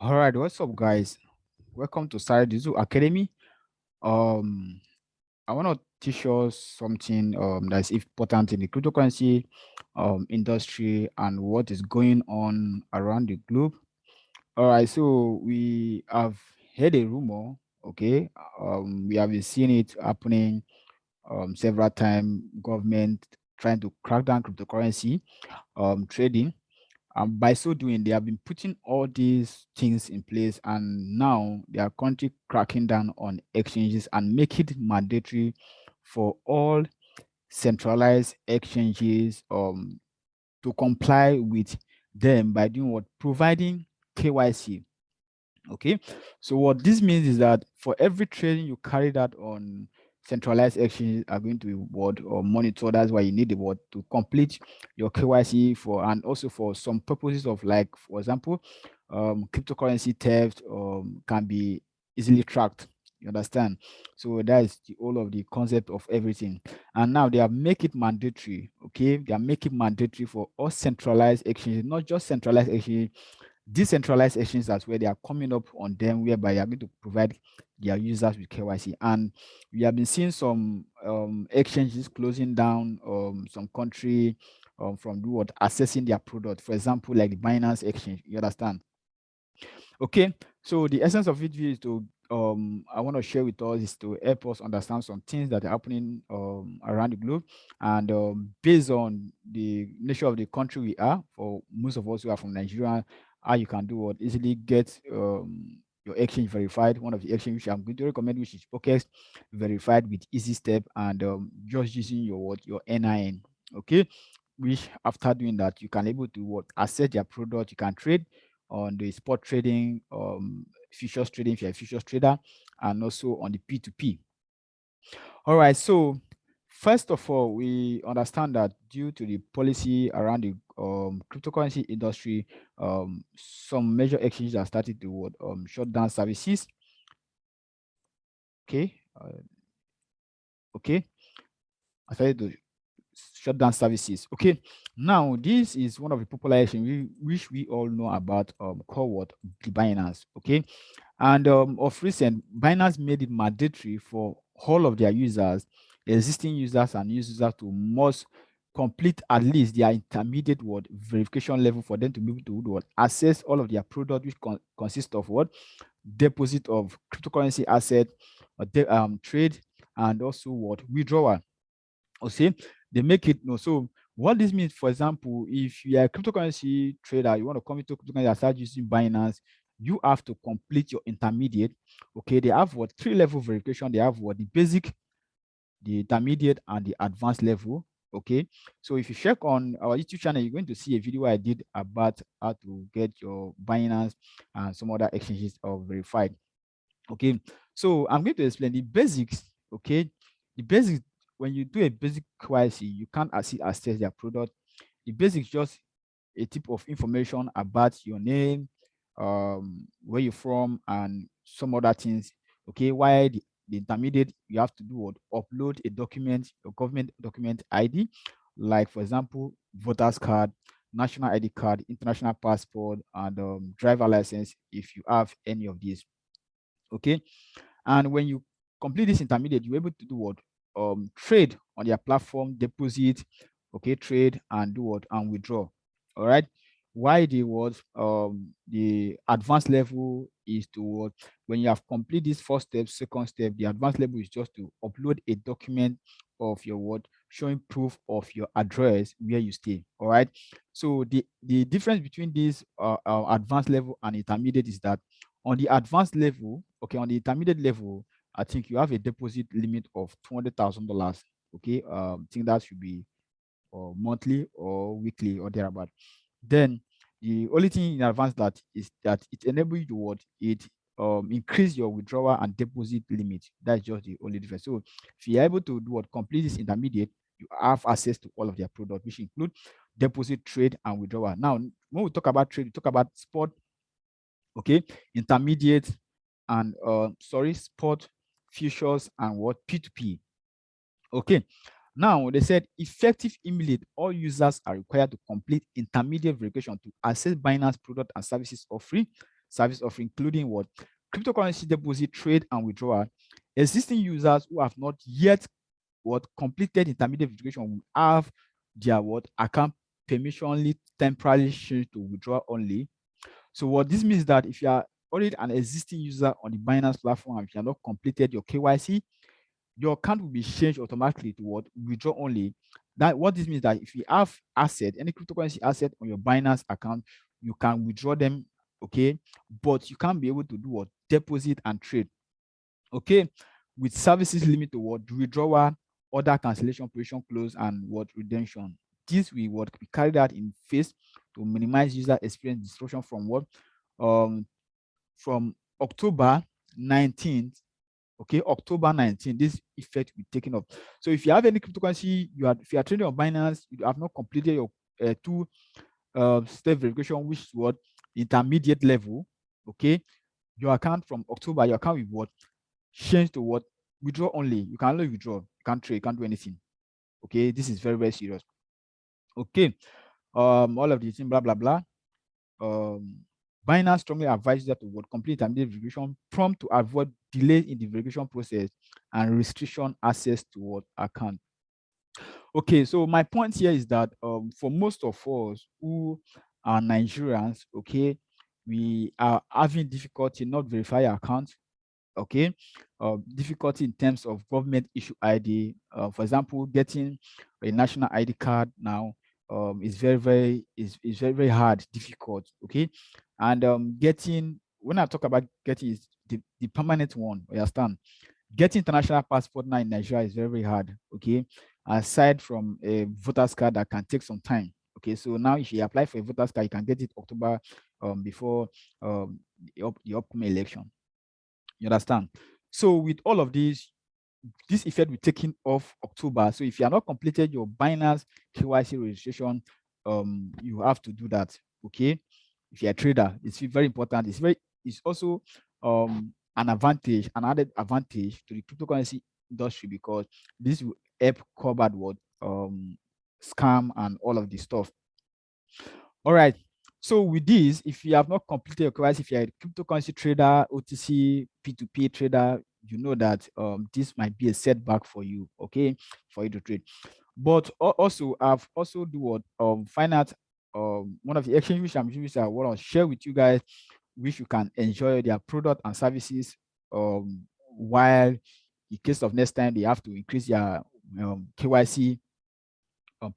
All right, what's up, guys? Welcome to Side Digital Academy. Um, I want to teach us something that's important in the cryptocurrency industry and what is going on around the globe. All right, so we have heard a rumor. Okay, we have been seeing it happening several times. Government trying to crack down cryptocurrency trading. By so doing, they have been putting all these things in place, and now they are currently cracking down on exchanges and make it mandatory for all centralized exchanges to comply with them by doing what? Providing KYC. Okay, so what this means is that for every trading you carry out on centralized exchanges are going to be what or monitor. That's why you need the what to complete your KYC for, and also for some purposes of, like, for example, cryptocurrency theft can be easily tracked. You understand? So that is the all of the concept of everything. And now they are make it mandatory. Okay, they are making mandatory for all centralized exchanges, not just centralized exchanges, decentralized exchanges as well. They are coming up on them, whereby they are going to provide their users with KYC. And we have been seeing some exchanges closing down, some country from do what assessing their product. For example, like the Binance exchange. You understand? Okay, so the essence of it is to I want to share with us is to help us understand some things that are happening around the globe, and based on the nature of the country we are, for most of us who are from Nigeria, how you can do what easily get your exchange verified. One of the exchange which I'm going to recommend, which is Okex, verified with easy step, and just using your what your NIN. Okay, which after doing that you can able to what access their product. You can trade on the spot trading, futures trading if you're a futures trader, and also on the P2P. All right, so first of all, we understand that due to the policy around the cryptocurrency industry, some major exchanges have started to shut down services. Okay, okay, I started to shut down services. Okay, now this is one of the population which we all know about, called what? The Binance. Okay, and of recent, Binance made it mandatory for all of their users, existing users and new users, to must complete at least their intermediate what verification level for them to be able to do what access all of their product, which consist of what? Deposit of cryptocurrency asset, trade, and also what? Withdrawal. Or say they make it no. So what this means, for example, if you are a cryptocurrency trader, you want to come into cryptocurrency and start using Binance, you have to complete your intermediate. Okay, they have what? Three level verification. They have what? The basic, the intermediate, and the advanced level. Okay, so if you check on our YouTube channel, you're going to see a video I did about how to get your Binance and some other exchanges verified. Okay, so I'm going to explain the basics. Okay, the basics, when you do a basic KYC, you can't access their product. The basics just a tip of information about your name, where you're from, and some other things. Okay, why the intermediate, you have to do what? Upload a document, your government document ID, like for example, voter's card, national ID card, international passport, and driver license if you have any of these. Okay, and when you complete this intermediate, you're able to do what? Trade on their platform, deposit, okay, trade and do what? And withdraw. All right. Why the what? The advanced level is to what? When you have complete this first step, second step, the advanced level is just to upload a document of your what? Showing proof of your address where you stay. All right. So the difference between this advanced level and intermediate is that on the advanced level, okay, on the intermediate level, I think you have a deposit limit of $200,000. Okay, I think that should be monthly or weekly or thereabout. Then the only thing in advance that is that it enables you to what? It increase your withdrawal and deposit limit. That's just the only difference. So if you're able to do what? Complete this intermediate, you have access to all of their products, which include deposit, trade, and withdrawal. Now, when we talk about trade, we talk about spot, okay, intermediate, and spot, futures, and what? P2P. Okay, now they said effective immediate, all users are required to complete intermediate verification to access Binance product and services for free. service offering, including what? Cryptocurrency deposit, trade, and withdrawal. Existing users who have not yet what completed intermediate verification will have their what account permissionly temporarily changed to withdraw only. So what this means that if you are already an existing user on the Binance platform and if you have not completed your KYC, your account will be changed automatically to what? Withdraw only. That what this means that if you have asset, any cryptocurrency asset on your Binance account, you can withdraw them, okay, but you can't be able to do what? Deposit and trade, okay, with services limit to what? Withdrawal, order cancellation, operation close, and what? Redemption. This we what we carried out in phase to minimize user experience disruption from what? From October 19th, okay, October 19th, this effect will be taken off. So if you have any cryptocurrency, if you are trading on Binance, you have not completed your two step verification, which is what? Intermediate level, okay, your account from October, your account will what? Change to what? Withdraw only. You can only withdraw, you can't trade, you can't do anything. Okay, this is very, very serious. Okay, all of the thing, blah blah blah. Binance strongly advises that to what? Complete intermediate verification prompt to avoid delay in the verification process and restriction access to what? Account. Okay, so my point here is that for most of us who are Nigerians, okay, we are having difficulty not verify our account, okay, difficulty in terms of government issue ID. For example, getting a national ID card now is very, very hard, difficult, okay, and getting, when I talk about getting, is the permanent one, you understand? Getting international passport now in Nigeria is very, very hard, okay, aside from a voter's card that can take some time. Okay, so now if you apply for a voter's card, you can get it October before the upcoming election. You understand? So with all of this effect will taken off October. So if you are not completed your Binance KYC registration, you have to do that. Okay, if you're a trader, it's very important. It's also an advantage, an added advantage to the cryptocurrency industry, because this will help cover what scam and all of this stuff. All right. So with this, if you have not completed your KYC, if you're a cryptocurrency trader, OTC, P2P trader, you know that this might be a setback for you, okay, for you to trade. But also, I've also do what find out one of the exchanges which I want to share with you guys, which you can enjoy their product and services while in case of next time they have to increase their KYC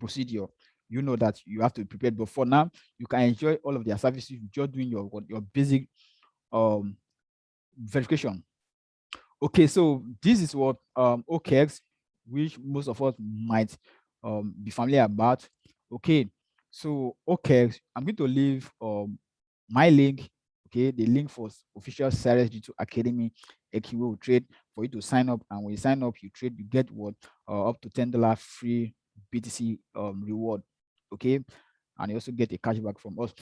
procedure. You know that you have to be prepared, but for now you can enjoy all of their services just doing your basic verification. Okay, so this is what Okex, which most of us might be familiar about. Okay, so Okex, I'm going to leave my link, okay, the link for official Cyrus G2 Academy AQO trade for you to sign up, and when you sign up, you trade, you get what up to $10 free BTC reward, okay, and you also get a cashback from us.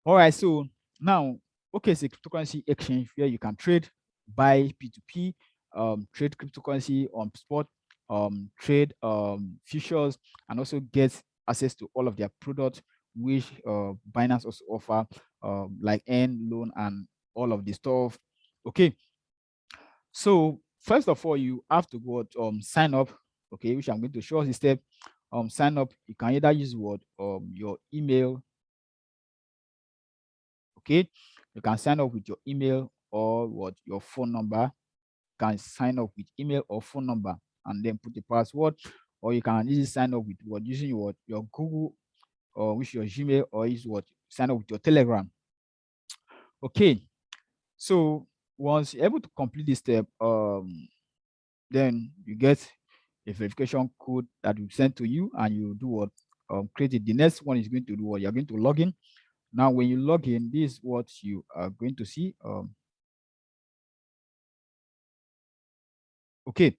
All right, so now, okay, it's a cryptocurrency exchange where you can trade, buy P2P, trade cryptocurrency on spot, trade futures, and also get access to all of their products, which Binance also offer, like earn, loan, and all of the stuff. Okay, so first of all, you have to go sign up, okay, which I'm going to show us the step. Sign up, you can either use what your email, okay, you can sign up with your email or what your phone number. You can sign up with email or phone number and then put the password, or you can easily sign up with what using what your Google or with your Gmail, or use what sign up with your Telegram. Okay, so once you're able to complete this step, then you get a verification code that will send to you, and you do what create it. The next one is going to do what you're going to log in. Now when you log in, this is what you are going to see. Okay,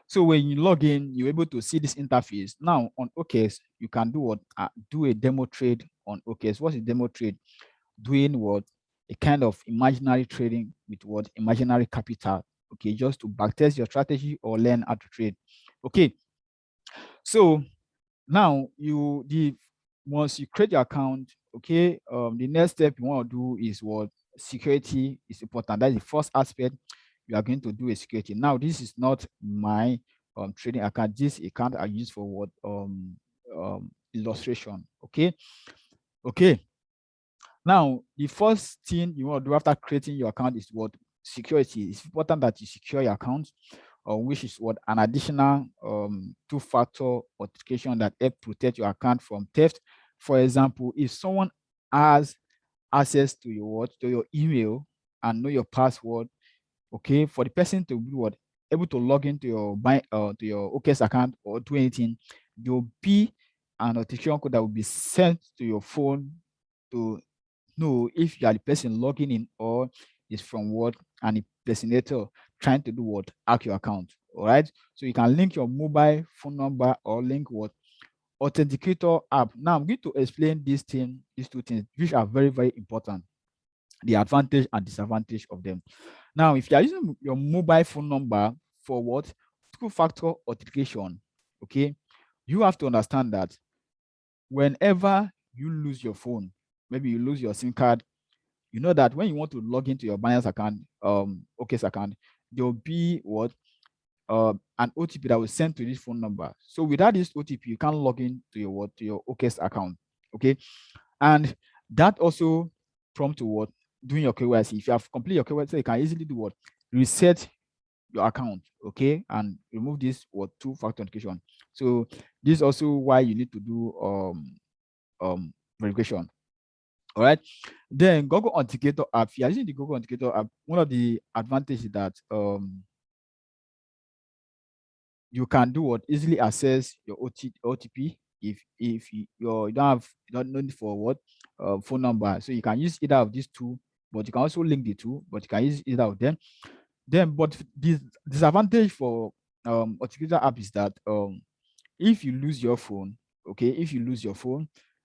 so when you log in, you're able to see this interface. Now on Okex, you can do what do a demo trade on Okex. What's a demo trade? Doing what a kind of imaginary trading with what imaginary capital, okay, just to backtest your strategy or learn how to trade. Okay, so now once you create your account, okay, the next step you want to do is what security is important. That's the first aspect. You are going to do a security. Now, this is not my trading account. This account I use for what illustration. Okay. Now, the first thing you want to do after creating your account is what security. It's important that you secure your account, which is what an additional two-factor authentication that help protect your account from theft. For example, if someone has access to your email and know your password, okay, for the person to be able to log into your Okex account or do anything, there will be an authentication code that will be sent to your phone to know if you are the person logging in or is from an impersonator trying to do hack your account. All right, so you can link your mobile phone number or link authenticator app. Now I'm going to explain these two things, which are very, very important, the advantage and disadvantage of them. Now, if you are using your mobile phone number for two-factor authentication, okay, you have to understand that whenever you lose your phone, maybe you lose your SIM card, you know that when you want to log into your Binance account, Okex account, there will be an OTP that will send to this phone number. So without this OTP, you can't log in to your Okex account. Okay, and that also prompt to doing your KYC. If you have completed your KYC, you can easily do reset your account, okay, and remove this two-factor authentication. So this is also why you need to do verification. All right. Then Google Authenticator app. If you are using the Google Authenticator app, one of the advantages is that you can easily access your OTP if you don't need for phone number. So you can use either of these two, but you can also link the two, but you can use either of them. But this disadvantage for Authenticator app is that if you lose your phone, okay,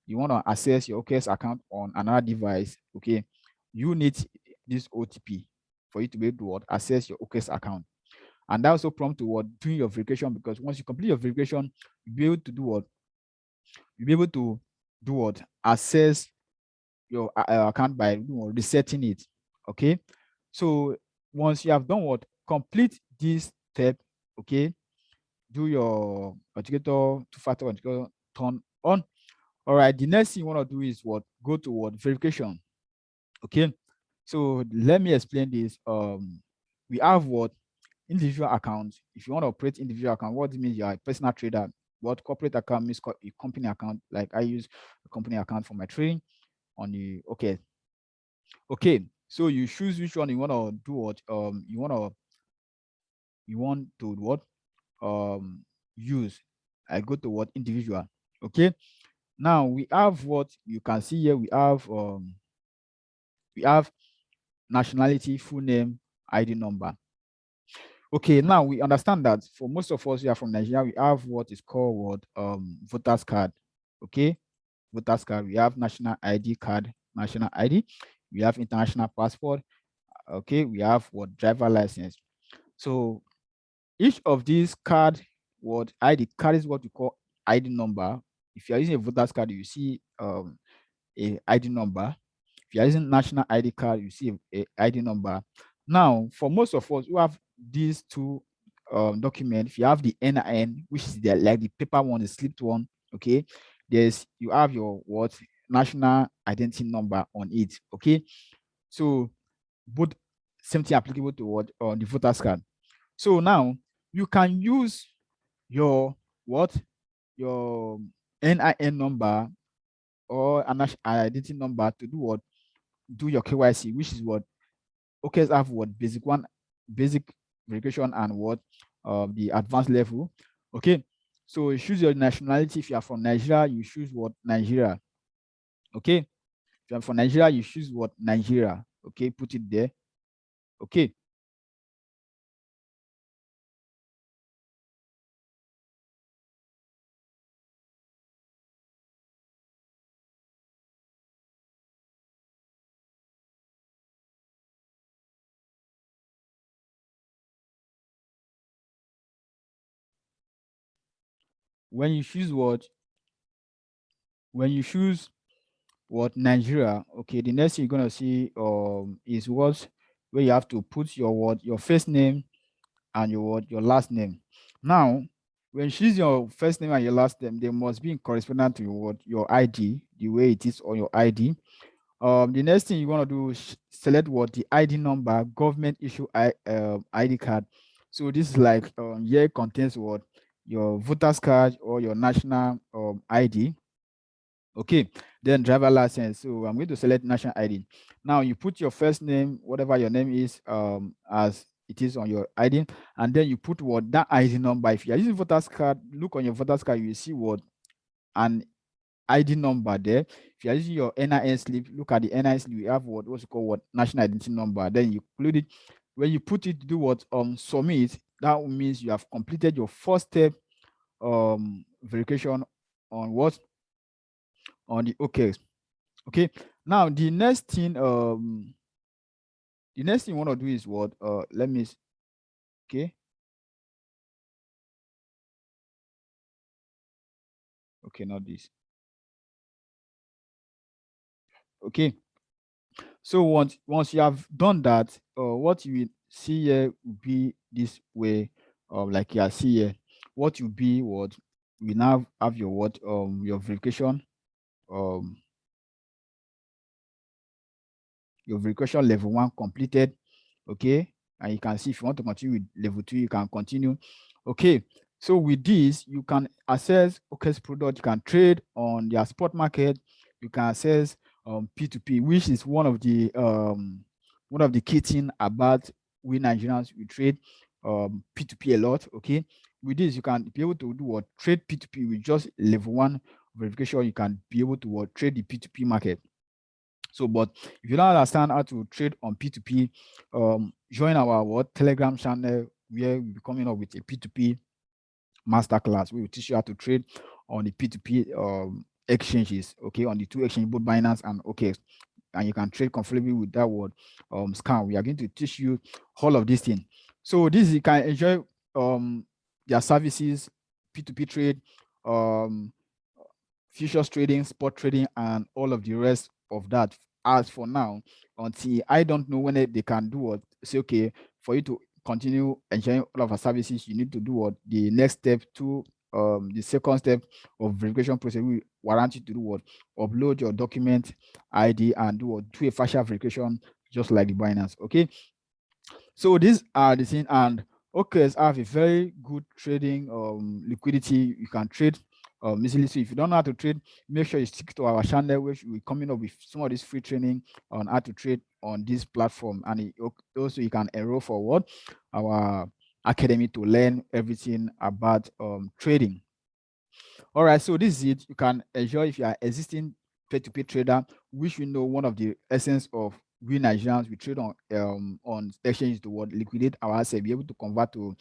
you want to access your OKS account on another device, okay, you need this OTP for you to be able to access your OKS account. And that also prompt to doing your verification, because once you complete your verification, you'll be able to do You'll be able to do access your account by resetting it. Okay. So once you have done complete this step, okay, do your authenticator two-factor authenticator turn on. All right, the next thing you want to do is go to verification. Okay, so let me explain this. We have individual accounts. If you want to operate individual account, what it means, you are a personal trader. What corporate account means a company account. Like I use a company account for my trading on the okay. So you choose which one you want to do. You want to use. I go to individual. Okay. Now we have what you can see here. We have nationality, full name, ID number. Okay, now we understand that for most of us who are from Nigeria, we have what is called voters card. Okay, voters card. We have national ID card, national ID. We have international passport. Okay, we have driver license. So each of these card ID carries what we call ID number. If you are using a voters card, you see a ID number. If you are using national ID card, you see a ID number. Now, for most of us who have these two documents, if you have the NIN, which is like the paper one, the slipped one, okay, you have your national identity number on it, okay. So both same thing applicable to the voters card. So now you can use your your NIN number or an identity number to do your KYC, which is OKs have basic verification and the advanced level. Okay, so you choose your nationality. If you are from Nigeria, you choose Nigeria. Okay, if you are from Nigeria, you choose Nigeria. Okay, put it there. Okay. When you choose what Nigeria. Okay, the next thing you're gonna see is what where you have to put your first name and your last name. Now, when you choose your first name and your last name, they must be in correspondence to your ID, the way it is on your ID. The next thing you want to do is select what the ID number, government issue ID card. So this is like here contains what your voter's card or your national ID. Okay, then driver license. So I'm going to select national ID. Now you put your first name, whatever your name is, as it is on your ID, and then you put what that ID number. If you're using voter's card, look on your voter's card, you see what an ID number there. If you're using your NIN slip, look at the NIN slip, you have what's called what national identity number. Then you include it. When you put it, do what submit. That means you have completed your first step verification on what on the Okex. Okay. Now the next thing you want to do is what let me okay. Okay, not this. Okay. So once you have done that, what you will see here will be this way. Like you see here, what will be what we now have your what your verification um your verification level 1 completed. Okay, and you can see if you want to continue with level 2, you can continue. Okay, so with this you can access Okex product, you can trade on their spot market, you can access P2P, which is one of the key thing about we Nigerians. We trade P2P a lot. Okay, with this you can be able to do what trade P2P with just level 1 verification. You can be able to trade the P2P market. So, but if you don't understand how to trade on P2P, join our Telegram channel, where we'll be coming up with a P2P masterclass. We will teach you how to trade on the P2P exchanges, okay, on the 2 exchanges, both Binance and Okex, and you can trade comfortably with that word scam. We are going to teach you all of these things. So this you can enjoy their services, P2P trade, futures trading, spot trading, and all of the rest of that. As for now, until I don't know when they can do what, say, okay, for you to continue enjoying all of our services, you need to do what the next step to the second step of verification process. We warrant you to do what upload your document ID and do what do a facial verification, just like the Binance. Okay, so these are the things, and Okex have a very good trading liquidity. You can trade easily. So if you don't know how to trade, make sure you stick to our channel, which we're coming up with some of this free training on how to trade on this platform. And also you can enroll for what our academy to learn everything about trading. All right, so this is it. You can enjoy if you are existing pay-to-pay trader, which we know one of the essence of we Nigerians, we trade on exchange to what liquidate our asset, be able to convert to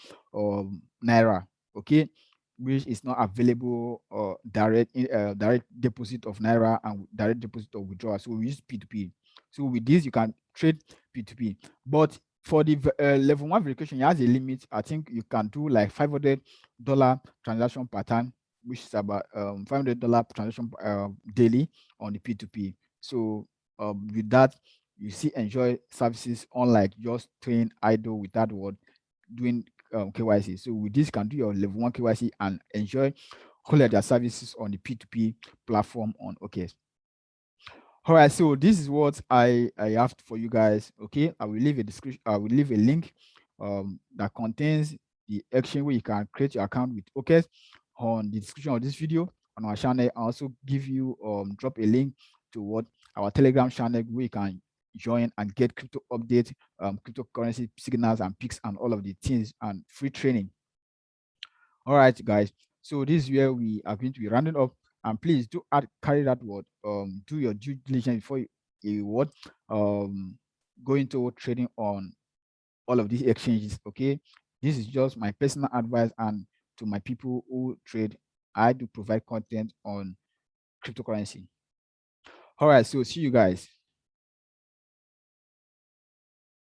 naira, okay, which is not available direct deposit of naira and direct deposit of withdrawal. So we use P2P. So with this, you can trade P2P, but for the level 1 verification, it has a limit. I think you can do like $500 transaction per time, which is about $500 transaction daily on the P2P. So with that, you see enjoy services unlike just staying idle without what doing KYC. So with this, you can do your level 1 KYC and enjoy all of their services on the P2P platform on Okex. All right, so this is what I have for you guys. Okay, I will leave a description. I will leave a link that contains the exchange where you can create your account with Okex on the description of this video on our channel. I also give you drop a link to what our Telegram channel where you can join and get crypto updates, cryptocurrency signals and picks and all of the things and free training. All right, guys. So this is where we are going to be rounding up. And please do carry that word. Do your due diligence before you go into trading on all of these exchanges. Okay, this is just my personal advice, and to my people who trade, I do provide content on cryptocurrency. All right, so see you guys.